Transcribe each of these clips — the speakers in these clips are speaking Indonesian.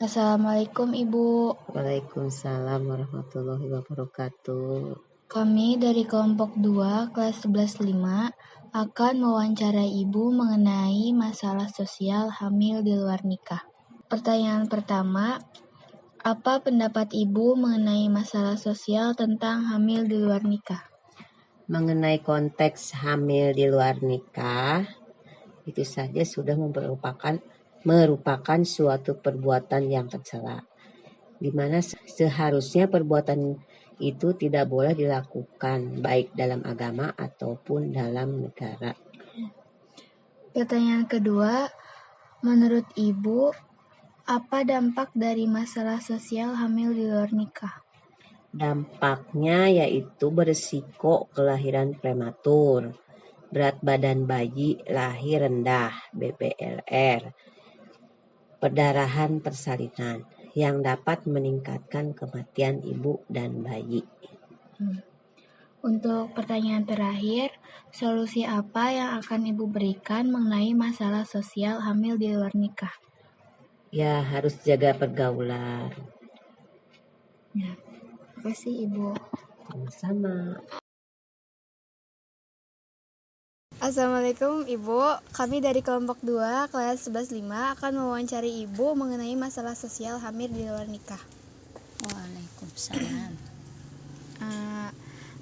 Assalamualaikum Ibu. Waalaikumsalam warahmatullahi wabarakatuh. Kami dari kelompok 2 kelas 11-5 akan mewawancarai Ibu mengenai masalah sosial hamil di luar nikah. Pertanyaan pertama, apa pendapat Ibu mengenai masalah sosial tentang hamil di luar nikah? Mengenai konteks hamil di luar nikah, itu saja sudah merupakan suatu perbuatan yang tercela, di mana seharusnya perbuatan itu tidak boleh dilakukan baik dalam agama ataupun dalam negara. Pertanyaan kedua, menurut Ibu, apa dampak dari masalah sosial hamil di luar nikah? Dampaknya yaitu berisiko kelahiran prematur, berat badan bayi lahir rendah (BPLR), perdarahan persalinan yang dapat meningkatkan kematian ibu dan bayi. Untuk pertanyaan terakhir, solusi apa yang akan Ibu berikan mengenai masalah sosial hamil di luar nikah? Ya, harus jaga pergaulan. Ya, terima kasih Ibu. Sama-sama. Assalamualaikum Ibu, kami dari kelompok 2 kelas 11-5 akan mewawancari Ibu mengenai masalah sosial hamil di luar nikah. Waalaikumsalam.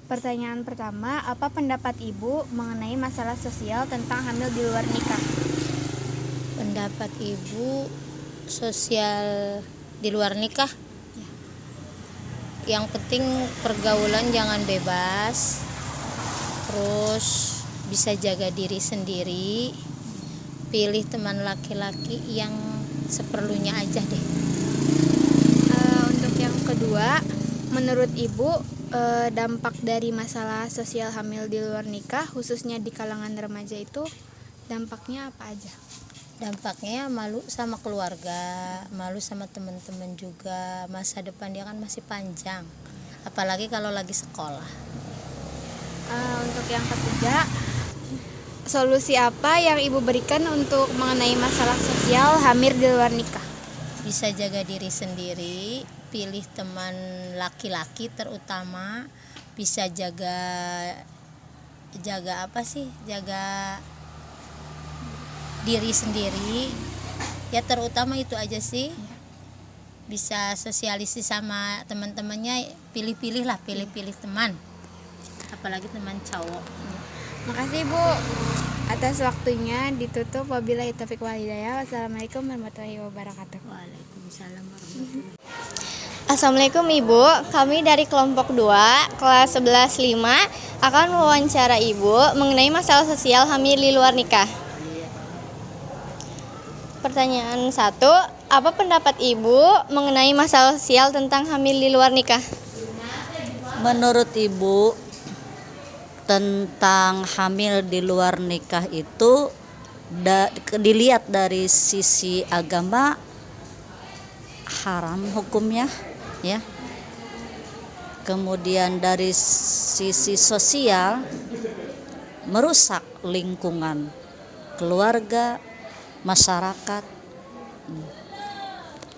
Pertanyaan pertama, apa pendapat Ibu mengenai masalah sosial tentang hamil di luar nikah? Pendapat Ibu sosial di luar nikah? Ya. Yang penting pergaulan jangan bebas, terus bisa jaga diri sendiri, pilih teman laki-laki yang seperlunya aja deh. Untuk yang kedua, menurut Ibu, dampak dari masalah sosial hamil di luar nikah, khususnya di kalangan remaja itu, dampaknya apa aja? Dampaknya malu sama keluarga, malu sama teman-teman juga, masa depan dia kan masih panjang, apalagi kalau lagi sekolah. Untuk yang ketiga, solusi apa yang Ibu berikan untuk mengenai masalah sosial hamil di luar nikah? Bisa jaga diri sendiri, pilih teman laki-laki terutama, bisa jaga diri sendiri, ya terutama itu aja sih. Bisa sosialisasi sama teman-temannya, pilih teman, apalagi teman cowok. Makasih Bu atas waktunya. Ditutup wabillahi taufiq wal hidayah. Wassalamualaikum warahmatullahi wabarakatuh. Waalaikumsalam warahmatullahi wabarakatuh. Assalamualaikum Ibu, kami dari kelompok 2 kelas 11-5 akan mewawancara Ibu mengenai masalah sosial hamil di luar nikah. Pertanyaan 1, apa pendapat Ibu mengenai masalah sosial tentang hamil di luar nikah? Menurut Ibu, tentang hamil di luar nikah itu dilihat dari sisi agama haram hukumnya, ya. Kemudian dari sisi sosial merusak lingkungan keluarga, masyarakat.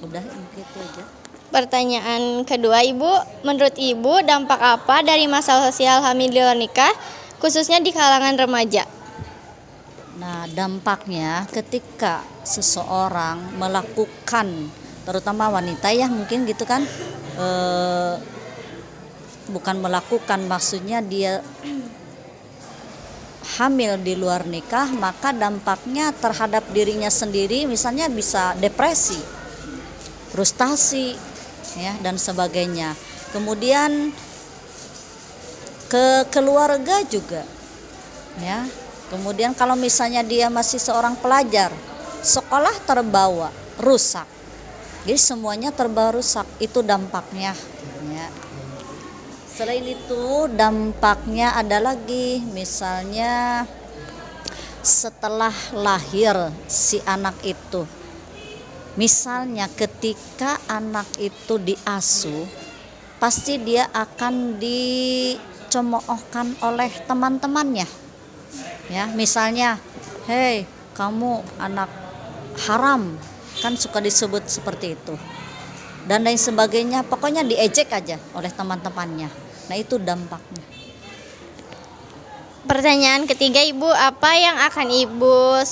Udah gitu aja. Pertanyaan kedua Ibu, menurut Ibu dampak apa dari masalah sosial hamil di luar nikah, khususnya di kalangan remaja? Nah, dampaknya ketika seseorang melakukan, terutama wanita ya mungkin gitu kan, bukan melakukan, maksudnya dia hamil di luar nikah, maka dampaknya terhadap dirinya sendiri, misalnya bisa depresi, frustasi, ya, dan sebagainya. Kemudian ke keluarga juga, ya. Kemudian kalau misalnya dia masih seorang pelajar, sekolah terbawa rusak, jadi semuanya terbawa rusak, itu dampaknya, ya. Selain itu dampaknya ada lagi, misalnya setelah lahir si anak itu, misalnya ketika anak itu diasuh, pasti dia akan dicemoohkan oleh teman-temannya, ya. Misalnya, hei kamu anak haram, kan suka disebut seperti itu dan lain sebagainya, pokoknya diejek aja oleh teman-temannya. Nah itu dampaknya. Pertanyaan ketiga, Ibu, apa yang akan Ibu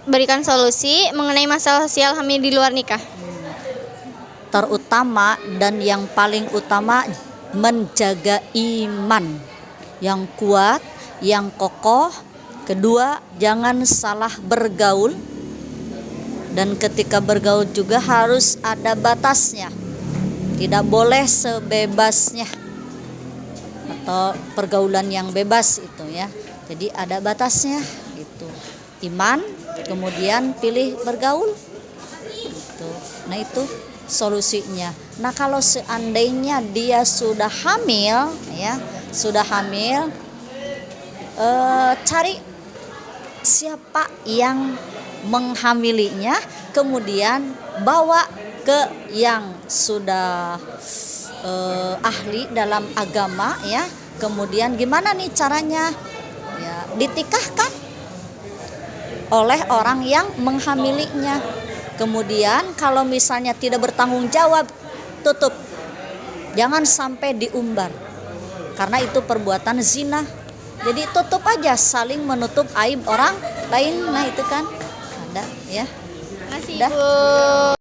berikan solusi mengenai masalah sosial hamil di luar nikah? Terutama dan yang paling utama, menjaga iman yang kuat, yang kokoh. Kedua, jangan salah bergaul, dan ketika bergaul juga harus ada batasnya, tidak boleh sebebasnya atau pergaulan yang bebas itu ya. Jadi ada batasnya itu. Iman, kemudian pilih bergaul gitu. Nah itu solusinya. Nah kalau seandainya dia sudah hamil ya, cari siapa yang menghamilinya, kemudian bawa ke yang sudah ahli dalam agama ya. Kemudian gimana nih caranya ya, ditikahkan oleh orang yang menghamilinya. Kemudian kalau misalnya tidak bertanggung jawab, tutup, jangan sampai diumbar karena itu perbuatan zina. Jadi tutup aja, saling menutup aib orang lain. Nah itu kan ada ya. Terima kasih, Dah. Ibu.